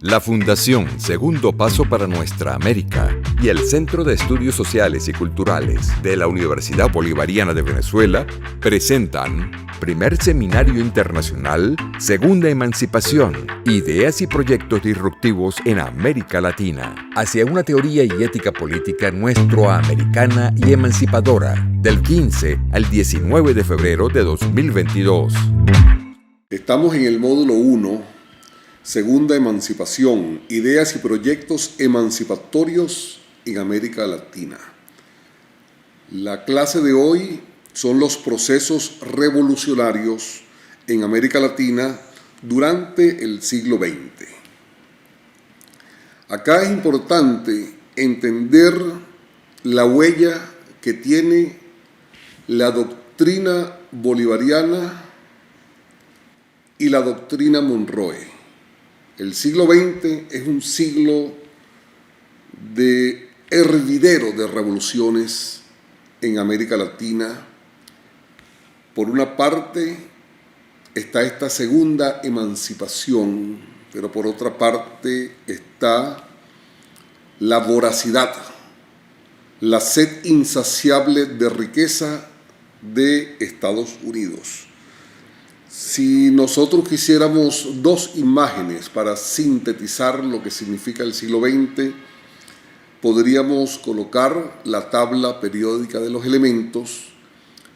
La Fundación Segundo Paso para Nuestra América y el Centro de Estudios Sociales y Culturales de la Universidad Bolivariana de Venezuela presentan Primer Seminario Internacional Segunda Emancipación, Ideas y Proyectos Disruptivos en América Latina, hacia una teoría y ética política nuestroamericana y emancipadora, del 15 al 19 de febrero de 2022. Estamos en el módulo 1, Segunda Emancipación, Ideas y Proyectos Emancipatorios en América Latina. La clase de hoy son los procesos revolucionarios en América Latina durante el siglo XX. Acá es importante entender la huella que tiene la doctrina bolivariana y la doctrina Monroe. El siglo XX es un siglo de hervidero de revoluciones en América Latina. Por una parte está esta segunda emancipación, pero por otra parte está la voracidad, la sed insaciable de riqueza de Estados Unidos. Si nosotros quisiéramos dos imágenes para sintetizar lo que significa el siglo XX, podríamos colocar la tabla periódica de los elementos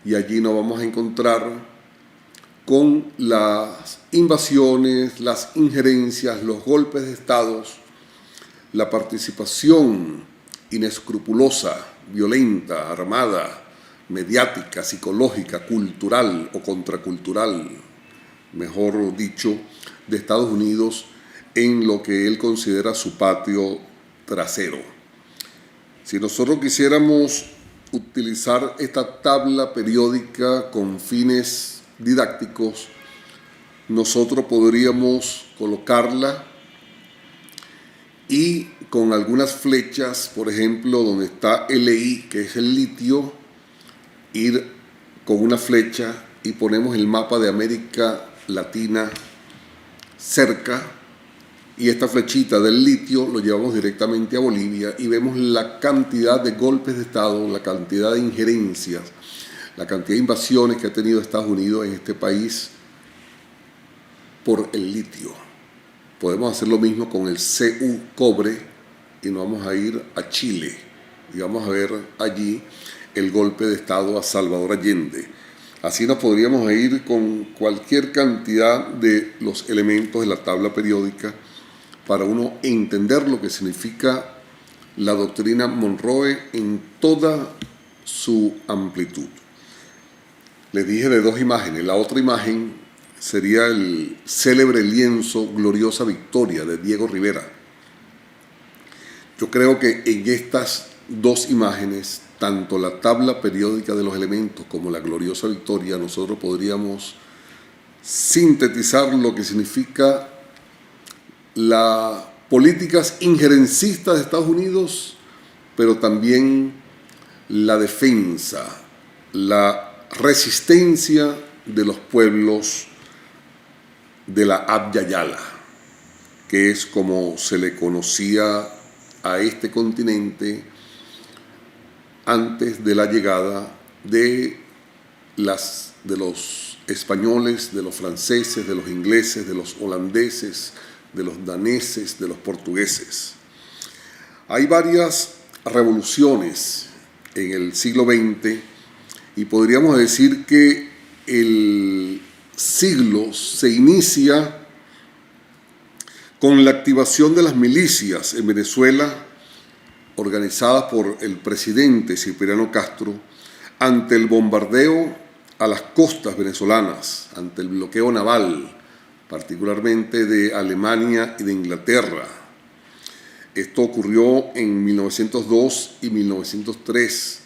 y allí nos vamos a encontrar con las invasiones, las injerencias, los golpes de estados, la participación inescrupulosa, violenta, armada, mediática, psicológica, cultural o contracultural, mejor dicho, de Estados Unidos en lo que él considera su patio trasero. Si nosotros quisiéramos utilizar esta tabla periódica con fines didácticos, nosotros podríamos colocarla y con algunas flechas, por ejemplo, donde está LI, que es el litio, ir con una flecha y ponemos el mapa de América Latina cerca y esta flechita del litio lo llevamos directamente a Bolivia y vemos la cantidad de golpes de Estado, la cantidad de injerencias, la cantidad de invasiones que ha tenido Estados Unidos en este país por el litio. Podemos hacer lo mismo con el Cu, cobre, y nos vamos a ir a Chile y vamos a ver allí el golpe de Estado a Salvador Allende. Así nos podríamos ir con cualquier cantidad de los elementos de la tabla periódica para uno entender lo que significa la doctrina Monroe en toda su amplitud. Les dije de dos imágenes. La otra imagen sería el célebre lienzo Gloriosa Victoria de Diego Rivera. Yo creo que en estas dos imágenes, tanto la tabla periódica de los elementos como la Gloriosa Victoria, nosotros podríamos sintetizar lo que significa las políticas injerencistas de Estados Unidos, pero también la defensa, la resistencia de los pueblos de la Abya Yala, que es como se le conocía a este continente antes de la llegada de los españoles, de los franceses, de los ingleses, de los holandeses, de los daneses, de los portugueses. Hay varias revoluciones en el siglo XX y podríamos decir que el siglo se inicia con la activación de las milicias en Venezuela, organizadas por el presidente Cipriano Castro, ante el bombardeo a las costas venezolanas, ante el bloqueo naval, particularmente de Alemania y de Inglaterra. Esto ocurrió en 1902 y 1903.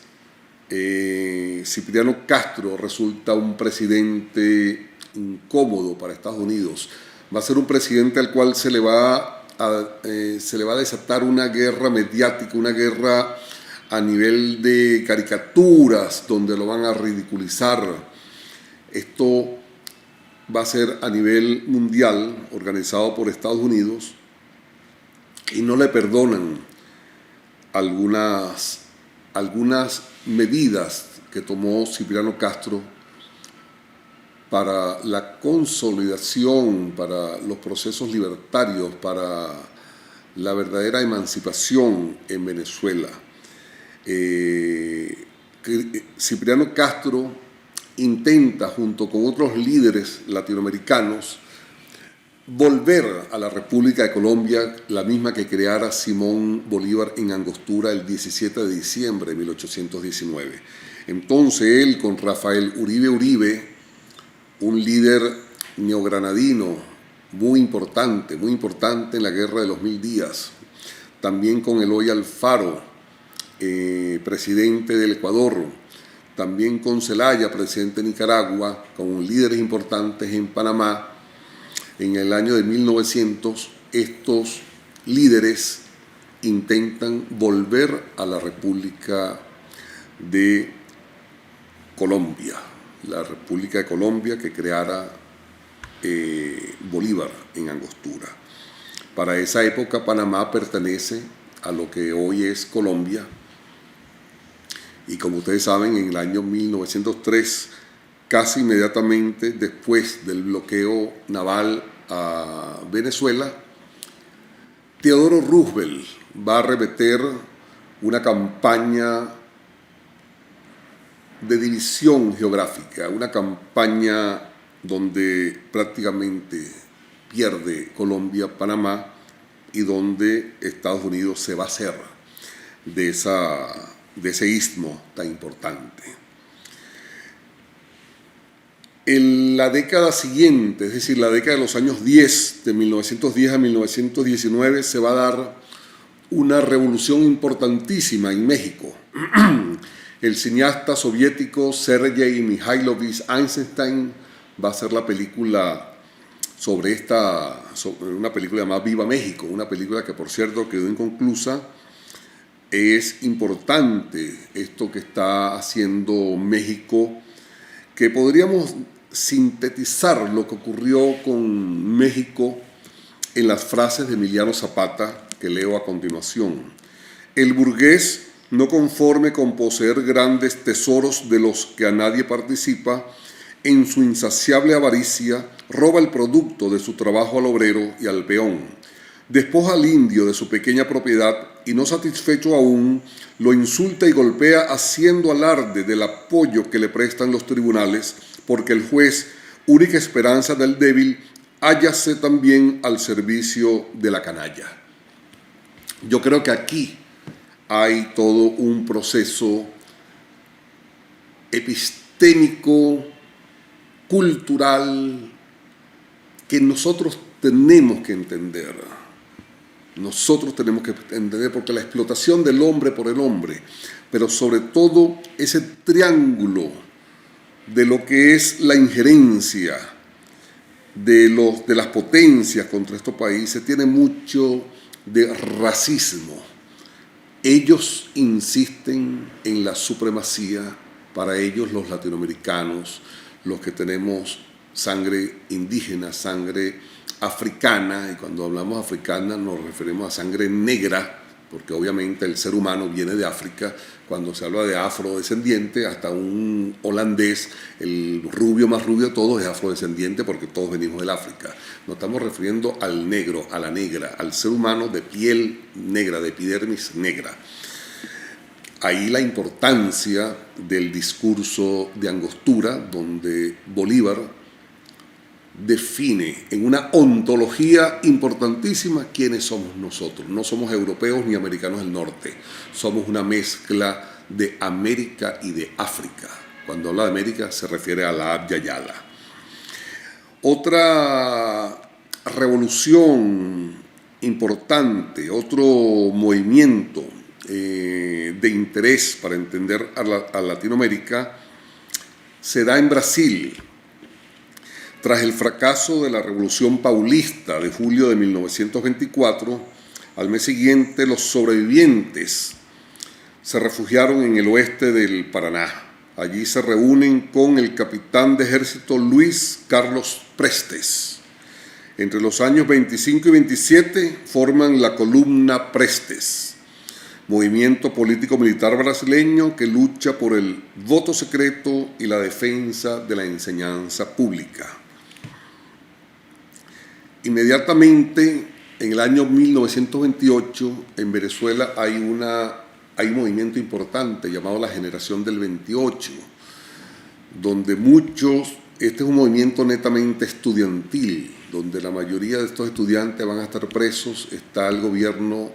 Cipriano Castro resulta un presidente incómodo para Estados Unidos. Va a ser un presidente al cual se le va a desatar una guerra mediática, una guerra a nivel de caricaturas, donde lo van a ridiculizar. Esto va a ser a nivel mundial, organizado por Estados Unidos, y no le perdonan algunas medidas que tomó Cipriano Castro para la consolidación, para los procesos libertarios, para la verdadera emancipación en Venezuela. Cipriano Castro intenta, junto con otros líderes latinoamericanos, volver a la República de Colombia, la misma que creara Simón Bolívar en Angostura el 17 de diciembre de 1819. Entonces él, con Rafael Uribe Uribe, un líder neogranadino muy importante en la Guerra de los 1000 días, también con Eloy Alfaro, presidente del Ecuador, también con Zelaya, presidente de Nicaragua, con líderes importantes en Panamá. En el año de 1900, estos líderes intentan volver a la República de Colombia, la República de Colombia que creara Bolívar en Angostura. Para esa época Panamá pertenece a lo que hoy es Colombia, y como ustedes saben, en el año 1903, casi inmediatamente después del bloqueo naval a Venezuela, Teodoro Roosevelt va a arremeter una campaña de división geográfica, una campaña donde prácticamente pierde Colombia, Panamá, y donde Estados Unidos se va a hacer de ese istmo tan importante. En la década siguiente, es decir, la década de los años 10, de 1910 a 1919, se va a dar una revolución importantísima en México. El cineasta soviético Sergei Mikhailovich Eisenstein va a hacer la película sobre una película llamada Viva México, una película que, por cierto, quedó inconclusa. Es importante esto que está haciendo México, que podríamos sintetizar lo que ocurrió con México en las frases de Emiliano Zapata, que leo a continuación. El burgués, no conforme con poseer grandes tesoros de los que a nadie participa, en su insaciable avaricia, roba el producto de su trabajo al obrero y al peón. Despoja al indio de su pequeña propiedad y, no satisfecho aún, lo insulta y golpea, haciendo alarde del apoyo que le prestan los tribunales, porque el juez, única esperanza del débil, hállase también al servicio de la canalla. Yo creo que aquí hay todo un proceso epistémico, cultural, que nosotros tenemos que entender. Nosotros tenemos que entender, porque la explotación del hombre por el hombre, pero sobre todo ese triángulo de lo que es la injerencia de las potencias contra estos países, tiene mucho de racismo. Ellos insisten en la supremacía. Para ellos, los latinoamericanos, los que tenemos sangre indígena, sangre africana, y cuando hablamos africana nos referimos a sangre negra, porque obviamente el ser humano viene de África. Cuando se habla de afrodescendiente, hasta un holandés, el rubio más rubio de todos, es afrodescendiente, porque todos venimos del África. Nos estamos refiriendo al negro, a la negra, al ser humano de piel negra, de epidermis negra. Ahí la importancia del discurso de Angostura, donde Bolívar define en una ontología importantísima quiénes somos nosotros. No somos europeos ni americanos del norte, somos una mezcla de América y de África. Cuando habla de América se refiere a la Abya Yala. Otra revolución importante, otro movimiento de interés para entender a Latinoamérica, se da en Brasil. Tras el fracaso de la Revolución Paulista de julio de 1924, al mes siguiente los sobrevivientes se refugiaron en el oeste del Paraná. Allí se reúnen con el capitán de ejército Luis Carlos Prestes. Entre los años 25 y 27 forman la Columna Prestes, movimiento político-militar brasileño que lucha por el voto secreto y la defensa de la enseñanza pública. Inmediatamente, en el año 1928, en Venezuela hay un movimiento importante llamado la Generación del 28, donde este es un movimiento netamente estudiantil, donde la mayoría de estos estudiantes van a estar presos. Está el gobierno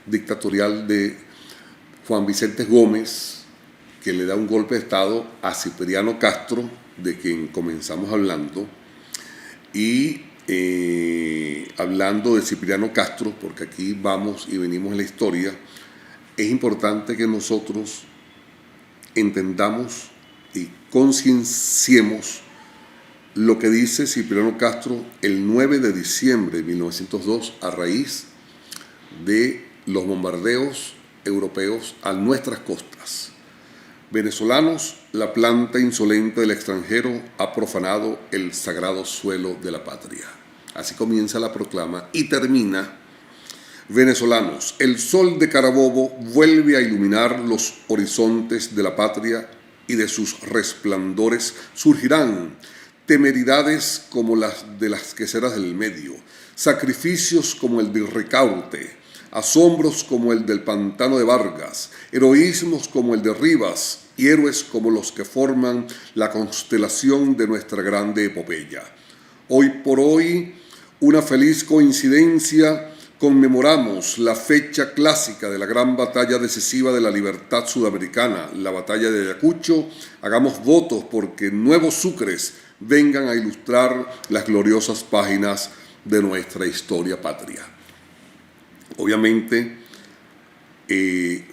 dictatorial de Juan Vicente Gómez, que le da un golpe de Estado a Cipriano Castro, de quien comenzamos hablando, y hablando de Cipriano Castro, porque aquí vamos y venimos en la historia, es importante que nosotros entendamos y concienciemos lo que dice Cipriano Castro el 9 de diciembre de 1902 a raíz de los bombardeos europeos a nuestras costas. Venezolanos, la planta insolente del extranjero ha profanado el sagrado suelo de la patria. Así comienza la proclama y termina: venezolanos, el sol de Carabobo vuelve a iluminar los horizontes de la patria y de sus resplandores surgirán temeridades como las de las queseras del medio, sacrificios como el de Ricaurte, asombros como el del pantano de Vargas, heroísmos como el de Rivas y héroes como los que forman la constelación de nuestra grande epopeya. Hoy por hoy, una feliz coincidencia, conmemoramos la fecha clásica de la gran batalla decisiva de la libertad sudamericana, la batalla de Ayacucho. Hagamos votos porque nuevos sucres vengan a ilustrar las gloriosas páginas de nuestra historia patria. Obviamente,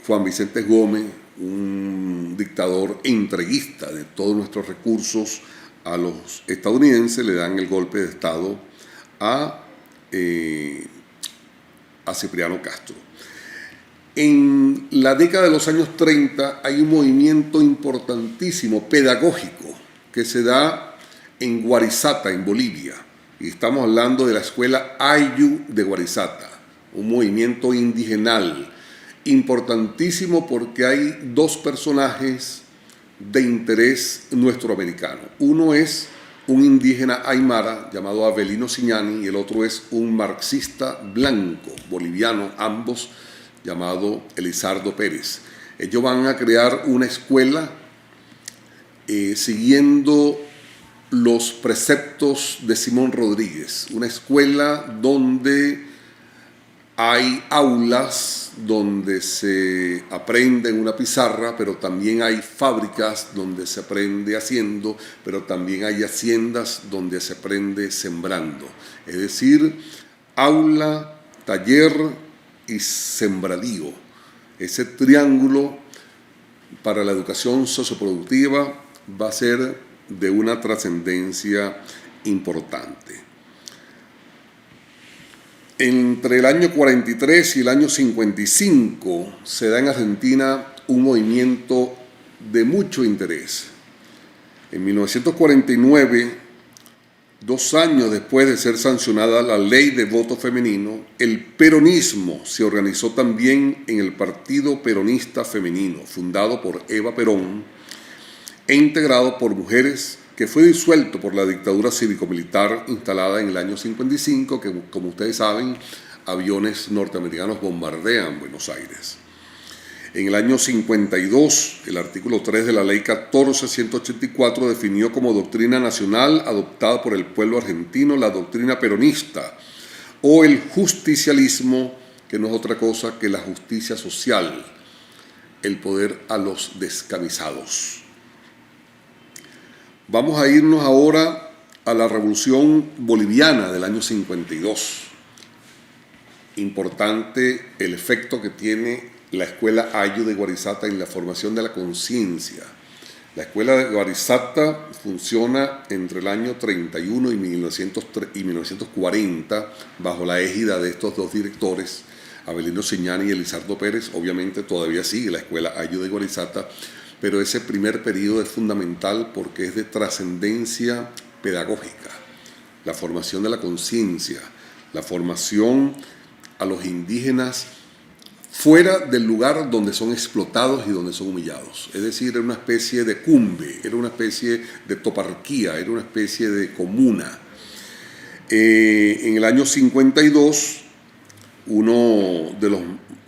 Juan Vicente Gómez, un dictador entreguista de todos nuestros recursos a los estadounidenses, le dan el golpe de Estado a Cipriano Castro. En la década de los años 30 hay un movimiento importantísimo, pedagógico, que se da en Guarizata, en Bolivia. Y estamos hablando de la escuela Ayllu de Guarizata, un movimiento indigenal importantísimo porque hay dos personajes de interés nuestroamericano. Uno es un indígena aymara llamado Avelino Siñani y el otro es un marxista blanco boliviano, ambos llamado Elizardo Pérez. Ellos van a crear una escuela siguiendo los preceptos de Simón Rodríguez, una escuela donde hay aulas donde se aprende en una pizarra, pero también hay fábricas donde se aprende haciendo, pero también hay haciendas donde se aprende sembrando. Es decir, aula, taller y sembradío. Ese triángulo para la educación socioproductiva va a ser de una trascendencia importante. Entre el año 43 y el año 55 se da en Argentina un movimiento de mucho interés. En 1949, 2 años después de ser sancionada la ley de voto femenino, el peronismo se organizó también en el Partido Peronista Femenino, fundado por Eva Perón e integrado por mujeres, que fue disuelto por la dictadura cívico-militar instalada en el año 55, que como ustedes saben, aviones norteamericanos bombardean Buenos Aires. En el año 52, el artículo 3 de la ley 14.184 definió como doctrina nacional adoptada por el pueblo argentino la doctrina peronista o el justicialismo, que no es otra cosa que la justicia social, el poder a los descamisados. Vamos a irnos ahora a la Revolución Boliviana del año 52. Importante el efecto que tiene la escuela Ayllu de Guarizata en la formación de la conciencia. La escuela de Guarizata funciona entre el año 31 y 1940 bajo la égida de estos dos directores, Avelino Siñani y Elizardo Pérez. Obviamente todavía sigue la escuela Ayllu de Guarizata, pero ese primer periodo es fundamental porque es de trascendencia pedagógica. la formación de la conciencia, la formación a los indígenas fuera del lugar donde son explotados y donde son humillados. Es decir, era una especie de cumbe, era una especie de toparquía, era una especie de comuna. En el año 52, uno de los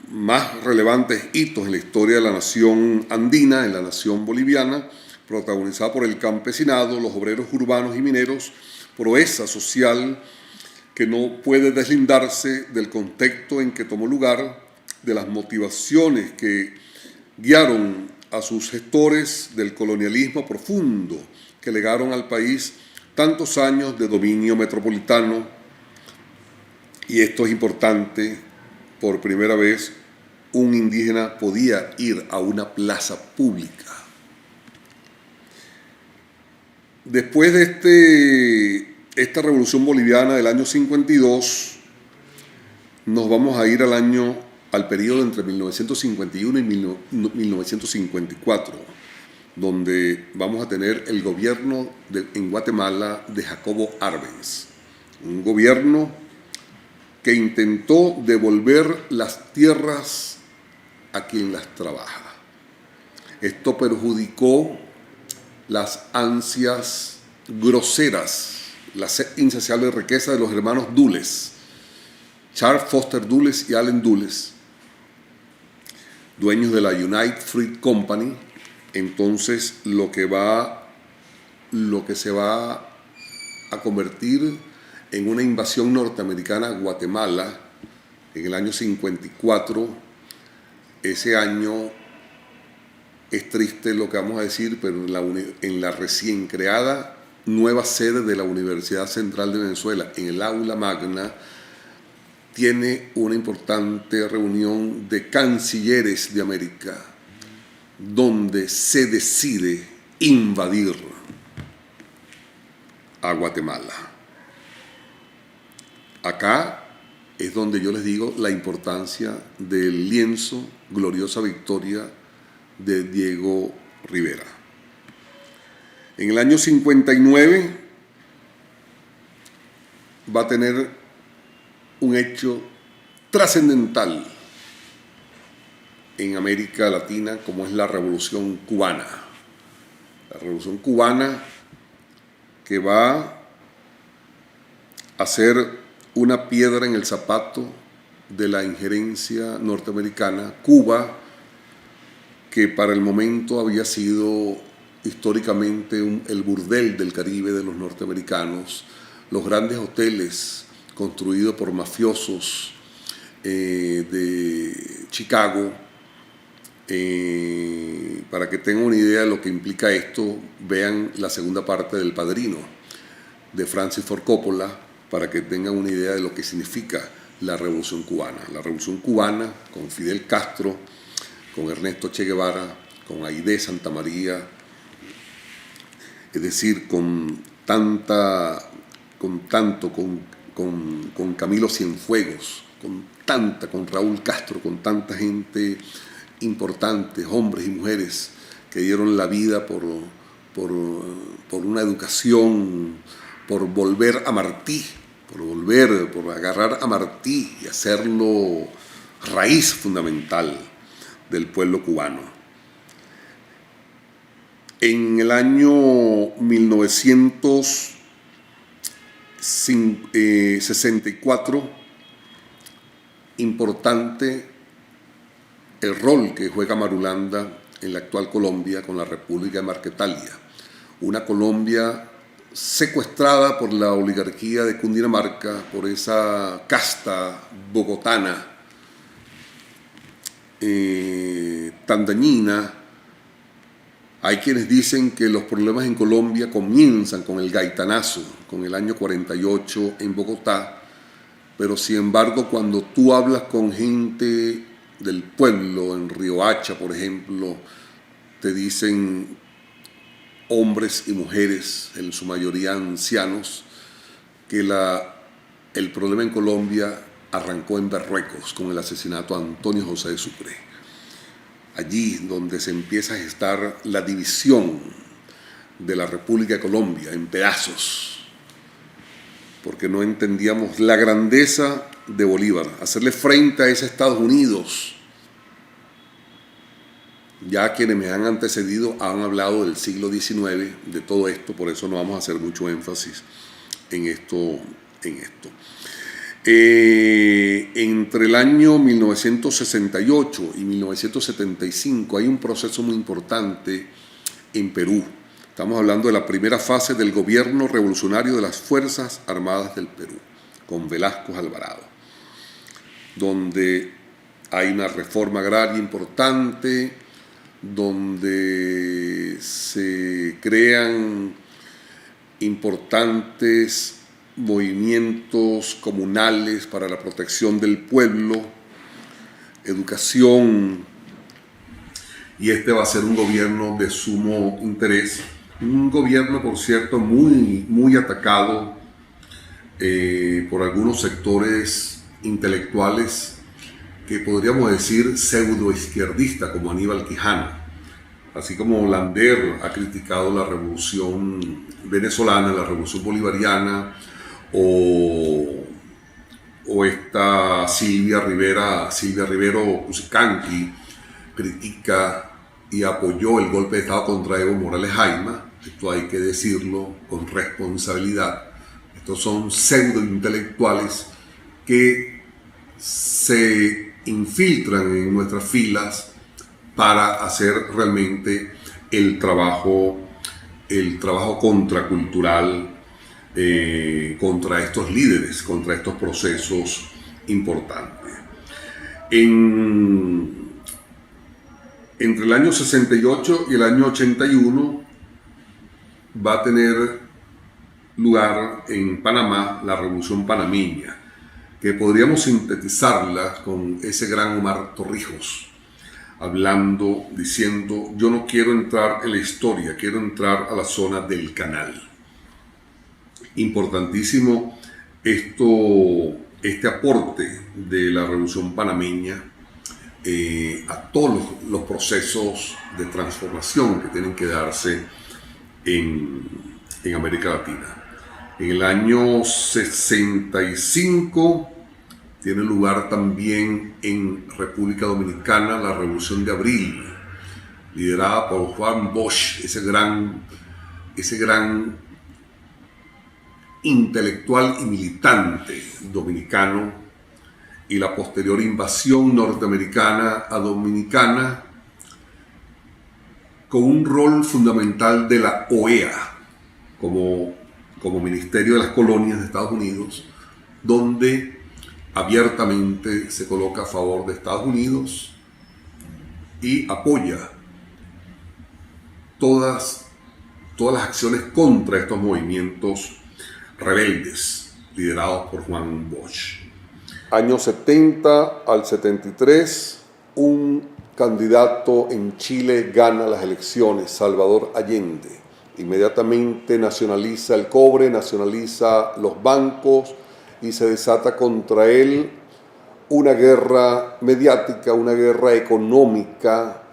más relevantes hitos en la historia de la nación andina, en la nación boliviana, protagonizada por el campesinado, los obreros urbanos y mineros, proeza social que no puede deslindarse del contexto en que tomó lugar, de las motivaciones que guiaron a sus gestores del colonialismo profundo que legaron al país tantos años de dominio metropolitano. Y esto es importante, por primera vez un indígena podía ir a una plaza pública. Después de esta revolución boliviana del año 52, nos vamos a ir al periodo entre 1951 y 1954, donde vamos a tener el gobierno en Guatemala de Jacobo Arbenz, un gobierno que intentó devolver las tierras a quien las trabaja. Esto perjudicó las ansias groseras, la sed insaciable riqueza de los hermanos Dulles, Charles Foster Dulles y Allen Dulles, dueños de la United Fruit Company. Entonces lo que se va a convertir en una invasión norteamericana a Guatemala en el año 54. Ese año es triste lo que vamos a decir, pero en la recién creada nueva sede de la Universidad Central de Venezuela, en el aula magna, tiene una importante reunión de cancilleres de América, donde se decide invadir a Guatemala. Acá es donde yo les digo la importancia del lienzo Gloriosa Victoria de Diego Rivera. En el año 59 va a tener un hecho trascendental en América Latina, como es la Revolución Cubana. La Revolución Cubana, que va a ser una piedra en el zapato de la injerencia norteamericana. Cuba, que para el momento había sido históricamente el burdel del Caribe de los norteamericanos, los grandes hoteles construidos por mafiosos de Chicago. Para que tengan una idea de lo que implica esto, vean la segunda parte del Padrino de Francis Ford Coppola, para que tengan una idea de lo que significa la Revolución Cubana. La Revolución Cubana con Fidel Castro, con Ernesto Che Guevara, con Aidé Santa María, es decir, con Camilo Cienfuegos, con Raúl Castro, con tanta gente importante, hombres y mujeres que dieron la vida por una educación, por volver a Martí, por agarrar a Martí y hacerlo raíz fundamental del pueblo cubano. En el año 1964, importante el rol que juega Marulanda en la actual Colombia con la República de Marquetalia, una Colombia secuestrada por la oligarquía de Cundinamarca, por esa casta bogotana tan dañina. Hay quienes dicen que los problemas en Colombia comienzan con el gaitanazo, con el año 48 en Bogotá, pero sin embargo cuando tú hablas con gente del pueblo, en Riohacha por ejemplo, te dicen hombres y mujeres, en su mayoría ancianos, que el problema en Colombia arrancó en Berruecos con el asesinato de Antonio José de Sucre. Allí donde se empieza a gestar la división de la República de Colombia en pedazos. porque no entendíamos la grandeza de Bolívar, hacerle frente a ese Estados Unidos. Ya quienes me han antecedido han hablado del siglo XIX, de todo esto, por eso no vamos a hacer mucho énfasis en esto. Entre el año 1968 y 1975 hay un proceso muy importante en Perú. Estamos hablando de la primera fase del gobierno revolucionario de las Fuerzas Armadas del Perú, con Velasco Alvarado, donde hay una reforma agraria importante, donde se crean importantes movimientos comunales para la protección del pueblo, educación, y este va a ser un gobierno de sumo interés, un gobierno, por cierto, muy atacado por algunos sectores intelectuales que podríamos decir pseudoizquierdista, como Aníbal Quijano, así como Lander ha criticado la revolución venezolana, la revolución bolivariana, o esta Silvia Rivero Cusicanqui critica y apoyó el golpe de Estado contra Evo Morales Jaima. Esto hay que decirlo con responsabilidad. Estos son pseudointelectuales que se infiltran en nuestras filas para hacer realmente el trabajo contracultural contra estos líderes, contra estos procesos importantes. Entre el año 68 y el año 81 va a tener lugar en Panamá la Revolución Panameña, que podríamos sintetizarla con ese gran Omar Torrijos, diciendo: yo no quiero entrar en la historia, quiero entrar a la zona del canal. Importantísimo este aporte de la Revolución Panameña a todos los procesos de transformación que tienen que darse en América Latina. En el año 65 tiene lugar también en República Dominicana la Revolución de Abril, liderada por Juan Bosch, ese gran intelectual y militante dominicano, y la posterior invasión norteamericana a Dominicana, con un rol fundamental de la OEA como Ministerio de las Colonias de Estados Unidos, donde abiertamente se coloca a favor de Estados Unidos y apoya todas las acciones contra estos movimientos rebeldes liderados por Juan Bosch. Años 70 al 73, un candidato en Chile gana las elecciones, Salvador Allende. Inmediatamente nacionaliza el cobre, nacionaliza los bancos y se desata contra él una guerra mediática, una guerra económica.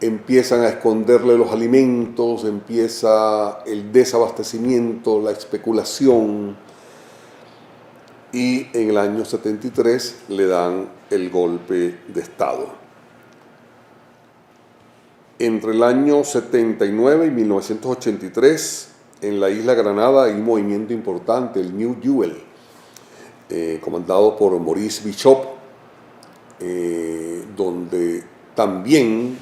Empiezan a esconderle los alimentos, empieza el desabastecimiento, la especulación, y en el año 73 le dan el golpe de Estado. Entre el año 79 y 1983, en la isla Granada hay un movimiento importante, el New Jewel, comandado por Maurice Bishop, donde también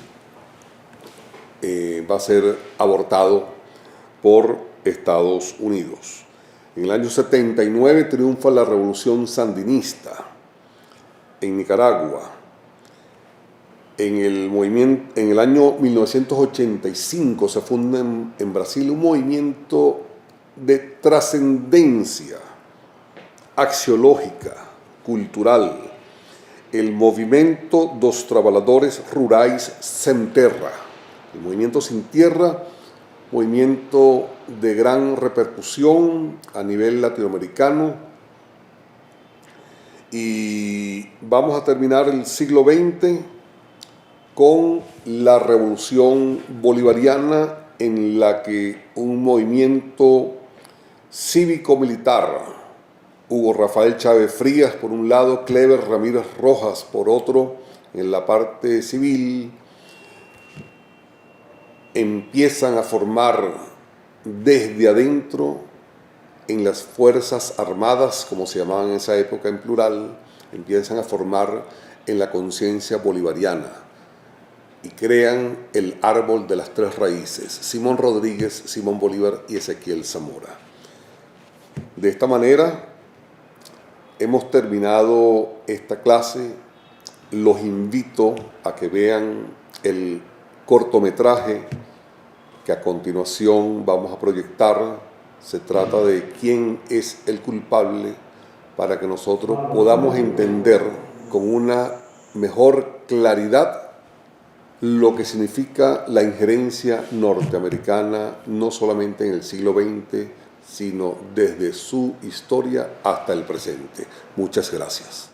va a ser abortado por Estados Unidos. En el año 79 triunfa la revolución sandinista en Nicaragua. En el año 1985 se funda en Brasil un movimiento de trascendencia axiológica, cultural, el Movimento dos Trabalhadores Rurais Sem Terra, el movimiento sin tierra, movimiento de gran repercusión a nivel latinoamericano, y vamos a terminar el siglo XX con la revolución bolivariana, en la que un movimiento cívico-militar. Hugo Rafael Chávez Frías por un lado, Cleber Ramírez Rojas por otro, en la parte civil. Empiezan a formar desde adentro en las Fuerzas Armadas, como se llamaban en esa época en plural, empiezan a formar en la conciencia bolivariana y crean el árbol de las tres raíces: Simón Rodríguez, Simón Bolívar y Ezequiel Zamora. De esta manera hemos terminado esta clase. Los invito a que vean el cortometraje que a continuación vamos a proyectar. Se trata de quién es el culpable, para que nosotros podamos entender con una mejor claridad lo que significa la injerencia norteamericana, no solamente en el siglo XX, sino desde su historia hasta el presente. Muchas gracias.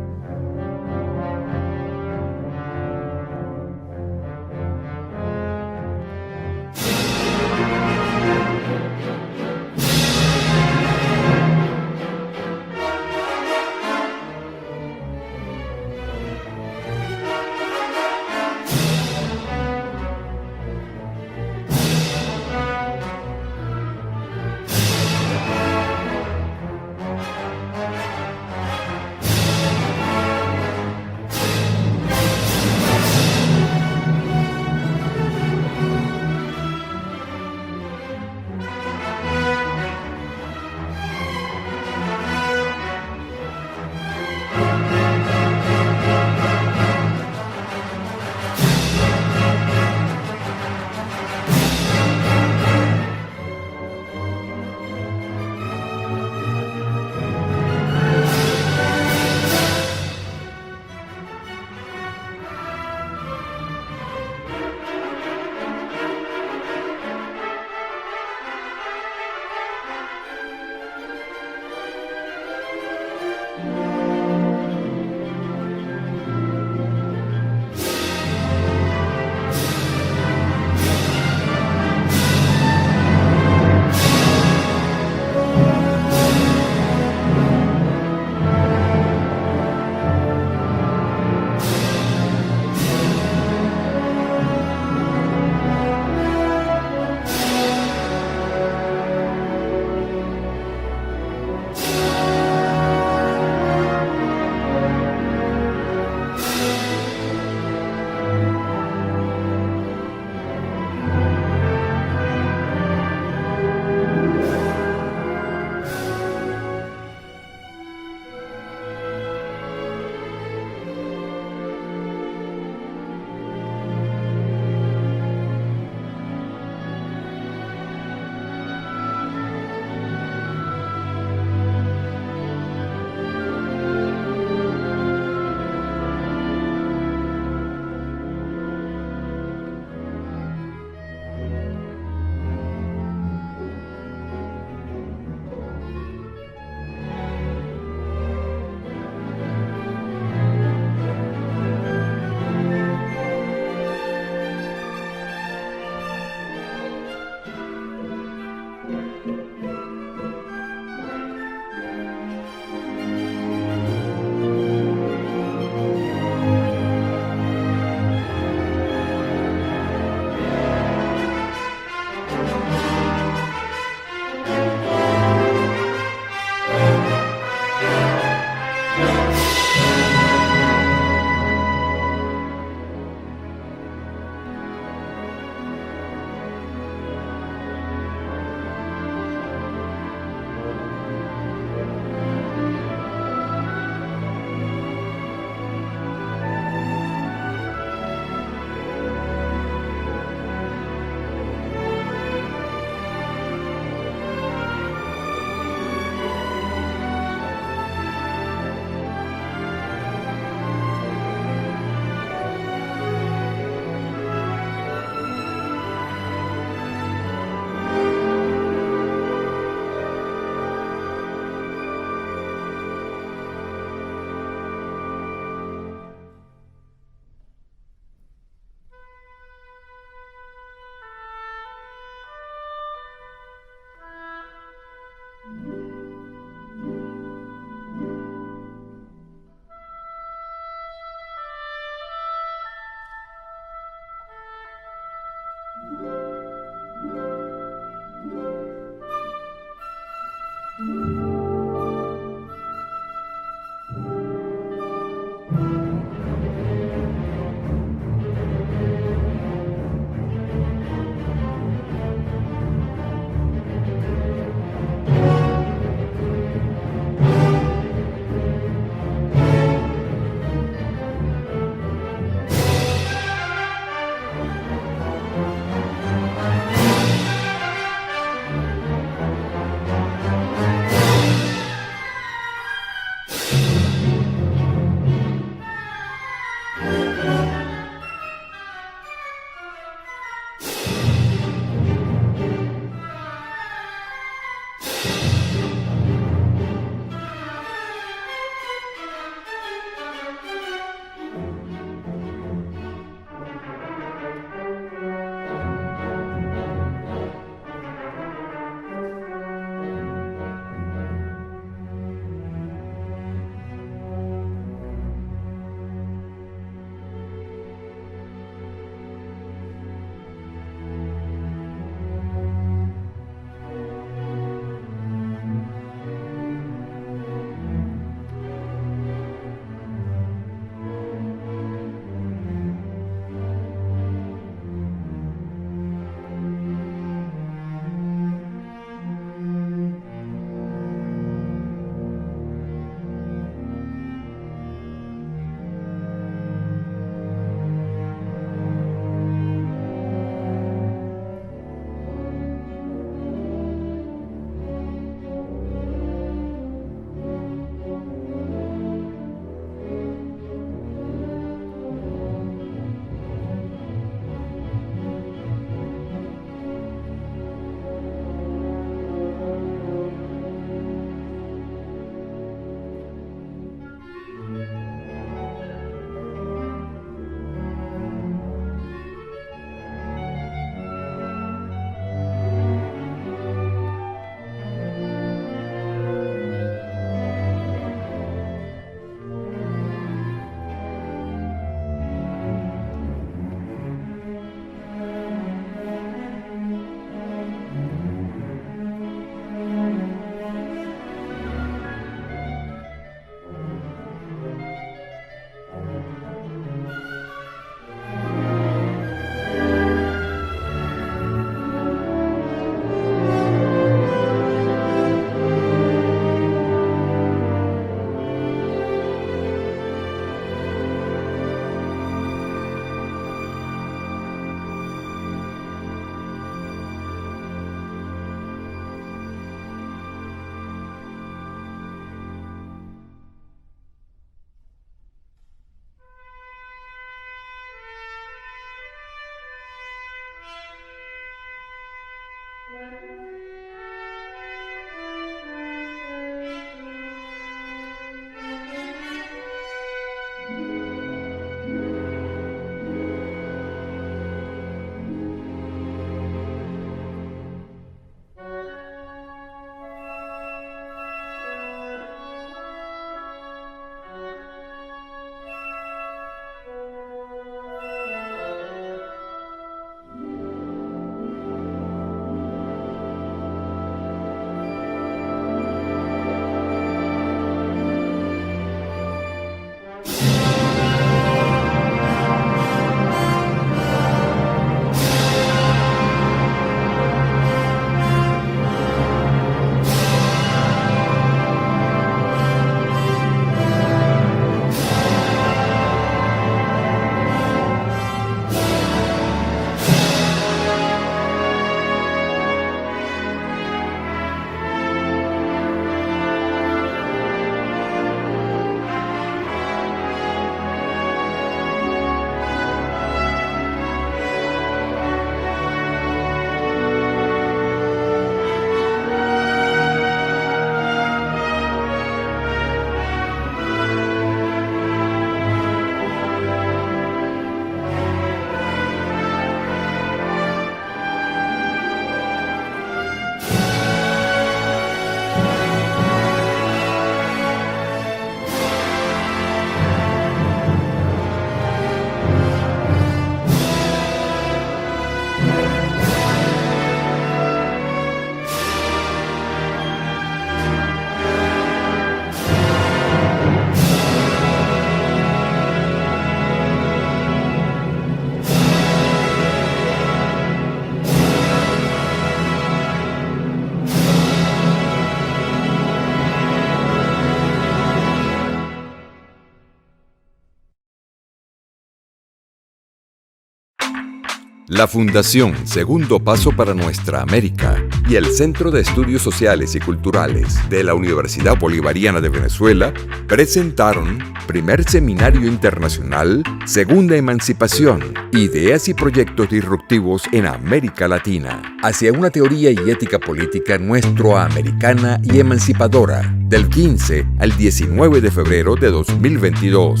La Fundación Segundo Paso para Nuestra América y el Centro de Estudios Sociales y Culturales de la Universidad Bolivariana de Venezuela presentaron Primer Seminario Internacional Segunda Emancipación, Ideas y Proyectos Disruptivos en América Latina, hacia una teoría y ética política nuestroamericana y emancipadora, del 15 al 19 de febrero de 2022.